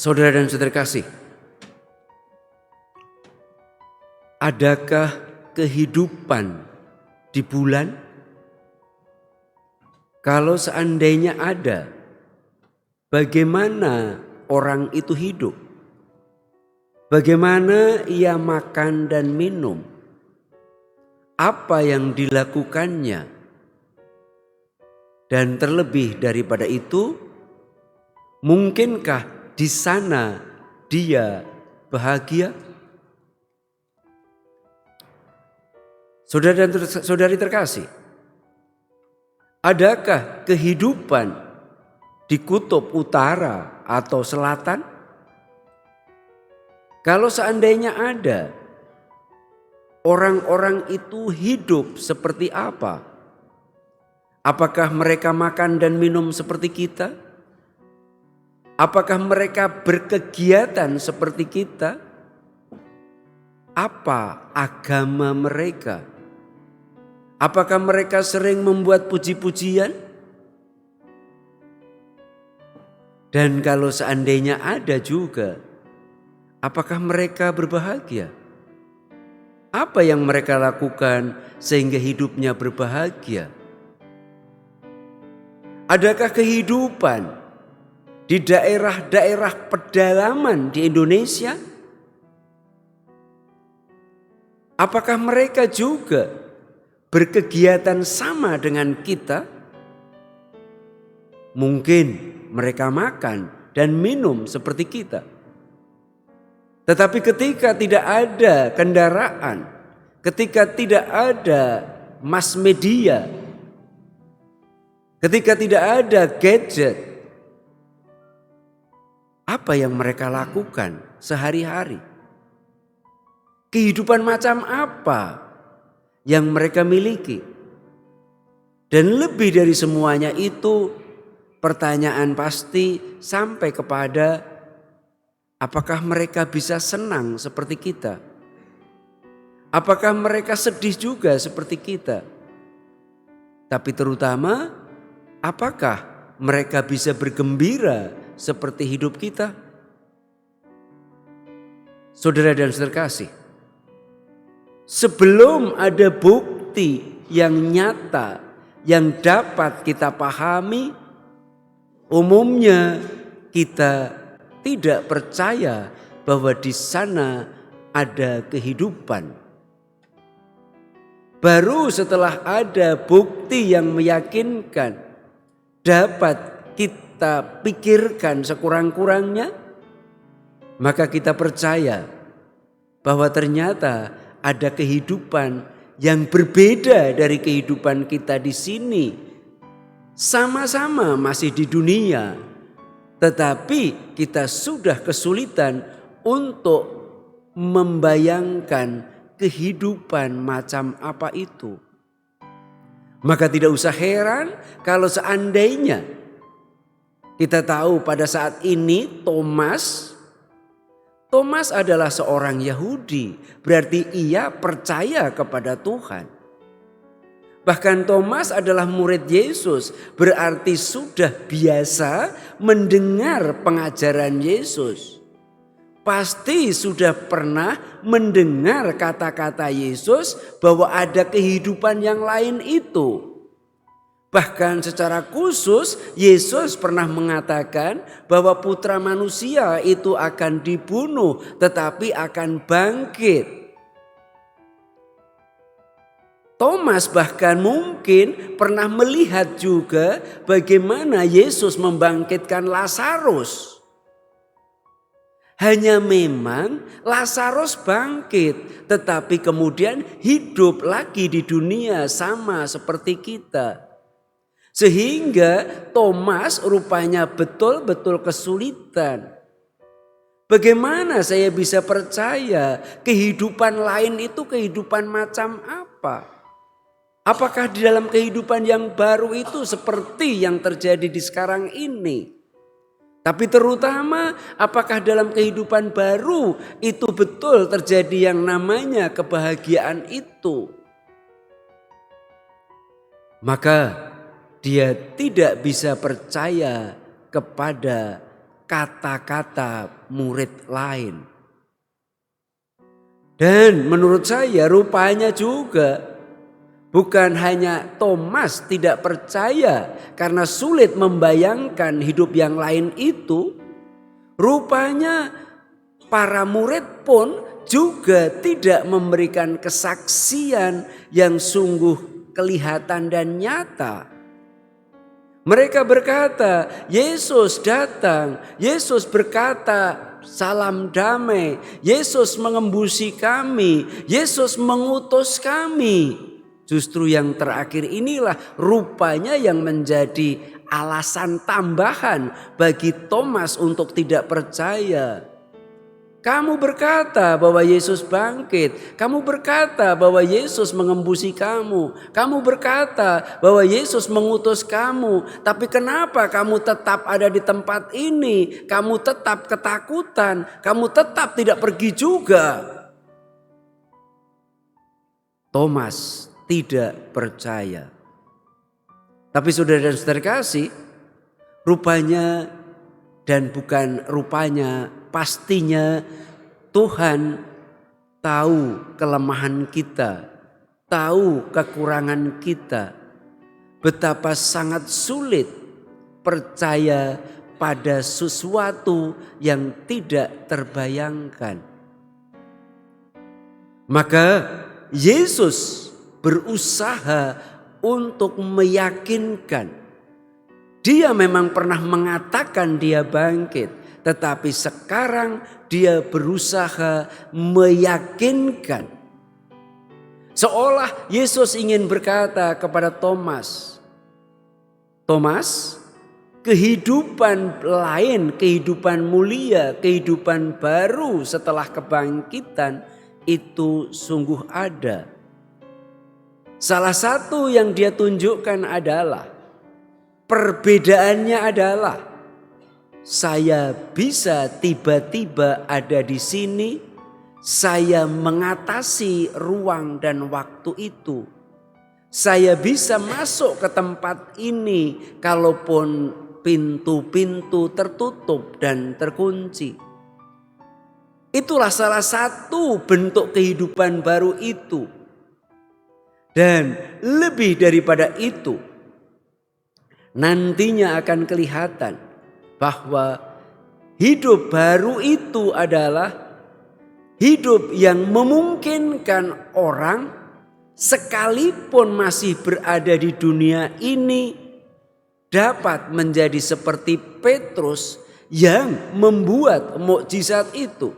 Saudara dan saudara kasih, adakah kehidupan di bulan? Kalau seandainya ada, bagaimana orang itu hidup? Bagaimana ia makan dan minum? Apa yang dilakukannya? Dan terlebih daripada itu, mungkinkah di sana dia bahagia? Saudara dan saudari terkasih, adakah kehidupan di kutub utara atau selatan? Kalau seandainya ada, orang-orang itu hidup seperti apa? Apakah mereka makan dan minum seperti kita? Apakah mereka berkegiatan seperti kita? Apa agama mereka? Apakah mereka sering membuat puji-pujian? Dan kalau seandainya ada juga, apakah mereka berbahagia? Apa yang mereka lakukan sehingga hidupnya berbahagia? Adakah kehidupan di daerah-daerah pedalaman di Indonesia? Apakah mereka juga berkegiatan sama dengan kita? Mungkin mereka makan dan minum seperti kita. Tetapi ketika tidak ada kendaraan, ketika tidak ada mass media, ketika tidak ada gadget, apa yang mereka lakukan sehari-hari? Kehidupan macam apa yang mereka miliki? Dan lebih dari semuanya itu, pertanyaan pasti sampai kepada apakah mereka bisa senang seperti kita? Apakah mereka sedih juga seperti kita? Tapi terutama, apakah mereka bisa bergembira seperti hidup kita? Saudara dan saudara kasih, sebelum ada bukti yang nyata yang dapat kita pahami, umumnya kita tidak percaya bahwa di sana ada kehidupan. Baru setelah ada bukti yang meyakinkan, dapat kita pikirkan sekurang-kurangnya, maka kita percaya bahwa ternyata ada kehidupan yang berbeda dari kehidupan kita di sini. Sama-sama masih di dunia, tetapi kita sudah kesulitan untuk membayangkan kehidupan macam apa itu. Maka tidak usah heran kalau seandainya kita tahu pada saat ini Thomas adalah seorang Yahudi, berarti ia percaya kepada Tuhan. Bahkan Thomas adalah murid Yesus, berarti sudah biasa mendengar pengajaran Yesus. Pasti sudah pernah mendengar kata-kata Yesus bahwa ada kehidupan yang lain itu. Bahkan secara khusus Yesus pernah mengatakan bahwa putra manusia itu akan dibunuh tetapi akan bangkit. Thomas bahkan mungkin pernah melihat juga bagaimana Yesus membangkitkan Lazarus. Hanya memang Lazarus bangkit tetapi kemudian hidup lagi di dunia sama seperti kita. Sehingga Thomas rupanya betul-betul kesulitan. Bagaimana saya bisa percaya kehidupan lain itu kehidupan macam apa? Apakah di dalam kehidupan yang baru itu seperti yang terjadi di sekarang ini? Tapi terutama apakah dalam kehidupan baru itu betul terjadi yang namanya kebahagiaan itu? Maka dia tidak bisa percaya kepada kata-kata murid lain. Dan menurut saya rupanya juga bukan hanya Thomas tidak percaya karena sulit membayangkan hidup yang lain itu. Rupanya para murid pun juga tidak memberikan kesaksian yang sungguh kelihatan dan nyata. Mereka berkata, Yesus datang, Yesus berkata, salam damai, Yesus mengembusi kami, Yesus mengutus kami. Justru yang terakhir inilah rupanya yang menjadi alasan tambahan bagi Thomas untuk tidak percaya. Kamu berkata bahwa Yesus bangkit. Kamu berkata bahwa Yesus mengembusi kamu. Kamu berkata bahwa Yesus mengutus kamu. Tapi kenapa kamu tetap ada di tempat ini? Kamu tetap ketakutan. Kamu tetap tidak pergi juga. Thomas tidak percaya. Tapi saudara dan saudara kasih, rupanya dan bukan rupanya, pastinya Tuhan tahu kelemahan kita, tahu kekurangan kita. Betapa sangat sulit percaya pada sesuatu yang tidak terbayangkan. Maka Yesus berusaha untuk meyakinkan. Dia memang pernah mengatakan dia bangkit, tetapi sekarang dia berusaha meyakinkan. Seolah Yesus ingin berkata kepada Thomas, Thomas, kehidupan lain, kehidupan mulia, kehidupan baru setelah kebangkitan itu sungguh ada. Salah satu yang dia tunjukkan adalah perbedaannya adalah saya bisa tiba-tiba ada di sini, saya mengatasi ruang dan waktu itu. Saya bisa masuk ke tempat ini kalaupun pintu-pintu tertutup dan terkunci. Itulah salah satu bentuk kehidupan baru itu. Dan lebih daripada itu, nantinya akan kelihatan bahwa hidup baru itu adalah hidup yang memungkinkan orang sekalipun masih berada di dunia ini dapat menjadi seperti Petrus yang membuat mukjizat itu.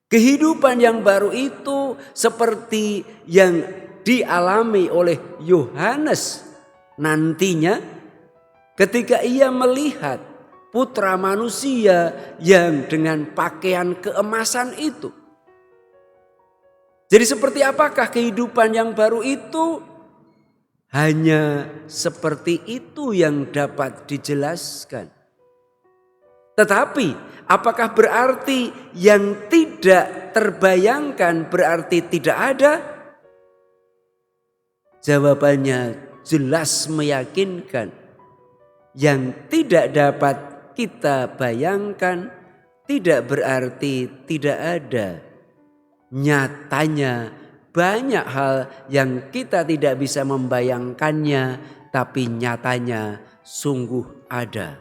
Kehidupan yang baru itu seperti yang dialami oleh Yohanes nantinya ketika ia melihat putra manusia yang dengan pakaian keemasan itu. Jadi seperti apakah kehidupan yang baru itu? Hanya seperti itu yang dapat dijelaskan. Tetapi apakah berarti yang tidak terbayangkan berarti tidak ada? Jawabannya jelas meyakinkan. Yang tidak dapat kita bayangkan tidak berarti tidak ada. Nyatanya banyak hal yang kita tidak bisa membayangkannya, tapi nyatanya sungguh ada.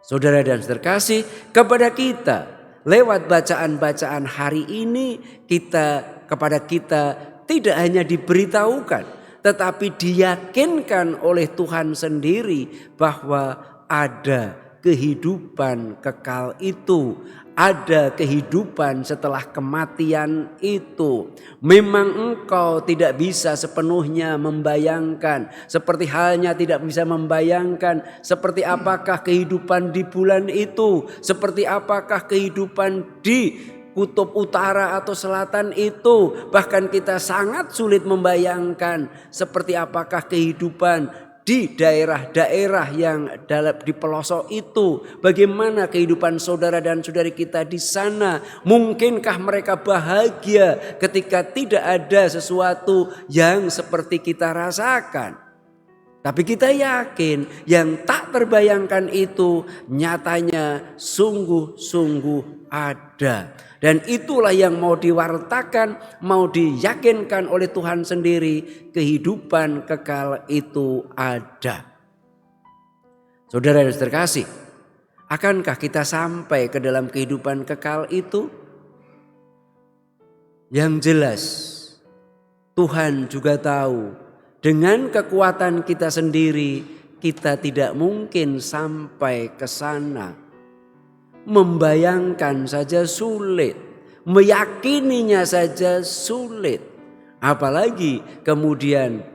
Saudara dan saudara kasih, kepada kita lewat bacaan-bacaan hari ini kepada kita tidak hanya diberitahukan, tetapi diyakinkan oleh Tuhan sendiri bahwa ada kehidupan kekal itu. Ada kehidupan setelah kematian itu. Memang engkau tidak bisa sepenuhnya membayangkan. Seperti halnya tidak bisa membayangkan seperti apakah kehidupan di bulan itu. Seperti apakah kehidupan di kutub utara atau selatan itu. Bahkan kita sangat sulit membayangkan seperti apakah kehidupan di daerah-daerah yang di pelosok itu. Bagaimana kehidupan saudara dan saudari kita di sana? Mungkinkah mereka bahagia ketika tidak ada sesuatu yang seperti kita rasakan? Tapi kita yakin yang tak terbayangkan itu nyatanya sungguh-sungguh ada. Dan itulah yang mau diwartakan, mau diyakinkan oleh Tuhan sendiri. Kehidupan kekal itu ada. Saudara yang terkasih, akankah kita sampai ke dalam kehidupan kekal itu? Yang jelas Tuhan juga tahu dengan kekuatan kita sendiri kita tidak mungkin sampai ke sana. Membayangkan saja sulit, meyakininya saja sulit. Apalagi kemudian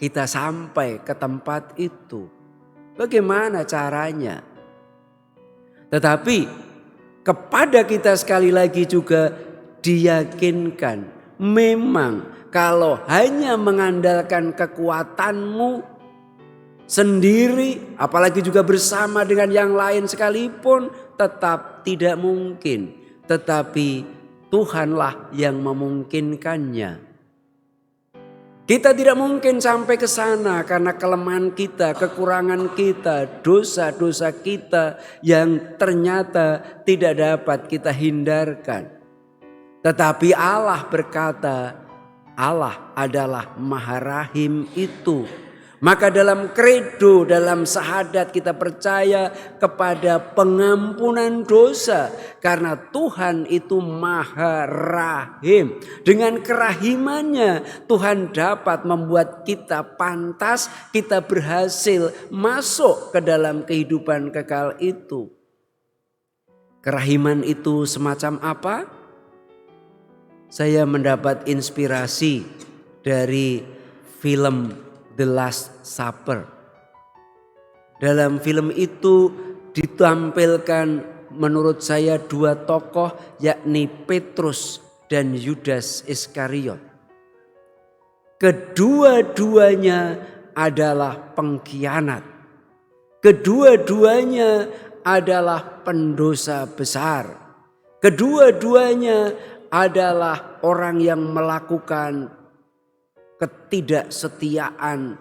kita sampai ke tempat itu. Bagaimana caranya? Tetapi kepada kita sekali lagi juga diyakinkan, memang kalau hanya mengandalkan kekuatanmu sendiri, apalagi juga bersama dengan yang lain sekalipun, tetap tidak mungkin. Tetapi Tuhanlah yang memungkinkannya. Kita tidak mungkin sampai ke sana karena kelemahan kita, kekurangan kita, dosa-dosa kita yang ternyata tidak dapat kita hindarkan. Tetapi Allah berkata, Allah adalah Maha Rahim itu. Maka dalam kredo, dalam syahadat kita percaya kepada pengampunan dosa. Karena Tuhan itu Maha Rahim. Dengan kerahimannya Tuhan dapat membuat kita pantas, kita berhasil masuk ke dalam kehidupan kekal itu. Kerahiman itu semacam apa? Saya mendapat inspirasi dari film The Last Supper. Dalam film itu ditampilkan menurut saya dua tokoh, yakni Petrus dan Yudas Iskariot. Kedua-duanya adalah pengkhianat. Kedua-duanya adalah pendosa besar. Kedua-duanya adalah orang yang melakukan ketidaksetiaan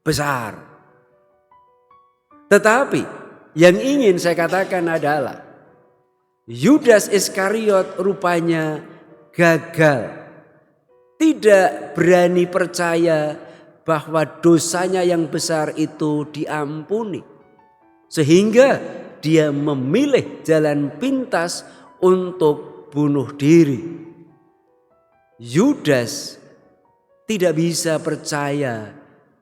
besar. Tetapi yang ingin saya katakan adalah Yudas Iskariot rupanya gagal. Tidak berani percaya bahwa dosanya yang besar itu diampuni. Sehingga dia memilih jalan pintas untuk bunuh diri. Yudas tidak bisa percaya,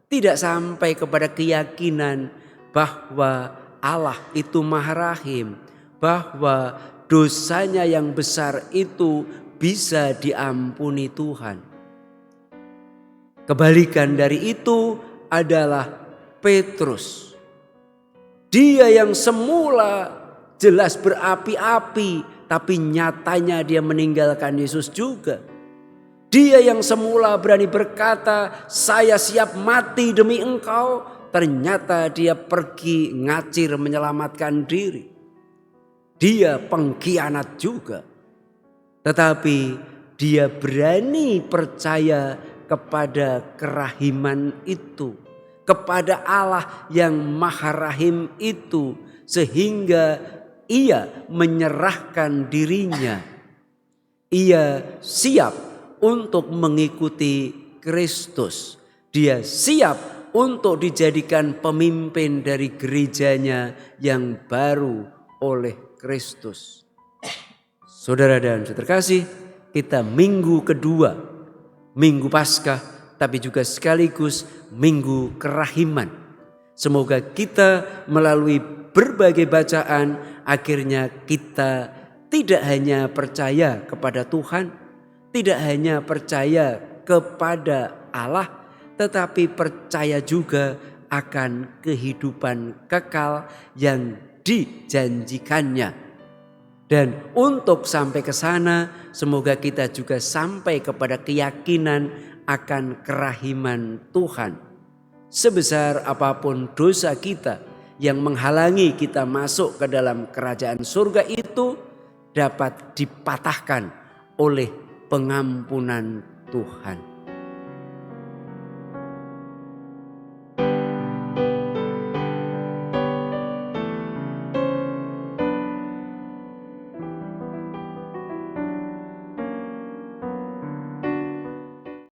tidak sampai kepada keyakinan bahwa Allah itu Maha Rahim, bahwa dosanya yang besar itu bisa diampuni Tuhan. Kebalikan dari itu adalah Petrus. Dia yang semula jelas berapi-api, tapi nyatanya dia meninggalkan Yesus juga. Dia yang semula berani berkata, saya siap mati demi engkau. Ternyata dia pergi ngacir menyelamatkan diri. Dia pengkhianat juga. Tetapi dia berani percaya kepada kerahiman itu. Kepada Allah yang Maha Rahim itu. Sehingga ia menyerahkan dirinya. Ia siap untuk mengikuti Kristus. Dia siap untuk dijadikan pemimpin dari gerejanya yang baru oleh Kristus. Saudara dan saudara terkasih, kita minggu kedua, minggu Paskah, tapi juga sekaligus minggu kerahiman. Semoga kita melalui berbagai bacaan akhirnya kita tidak hanya percaya kepada Tuhan, tidak hanya percaya kepada Allah, tetapi percaya juga akan kehidupan kekal yang dijanjikannya. Dan untuk sampai ke sana, semoga kita juga sampai kepada keyakinan akan kerahiman Tuhan. Sebesar apapun dosa kita yang menghalangi kita masuk ke dalam kerajaan surga itu dapat dipatahkan oleh pengampunan Tuhan.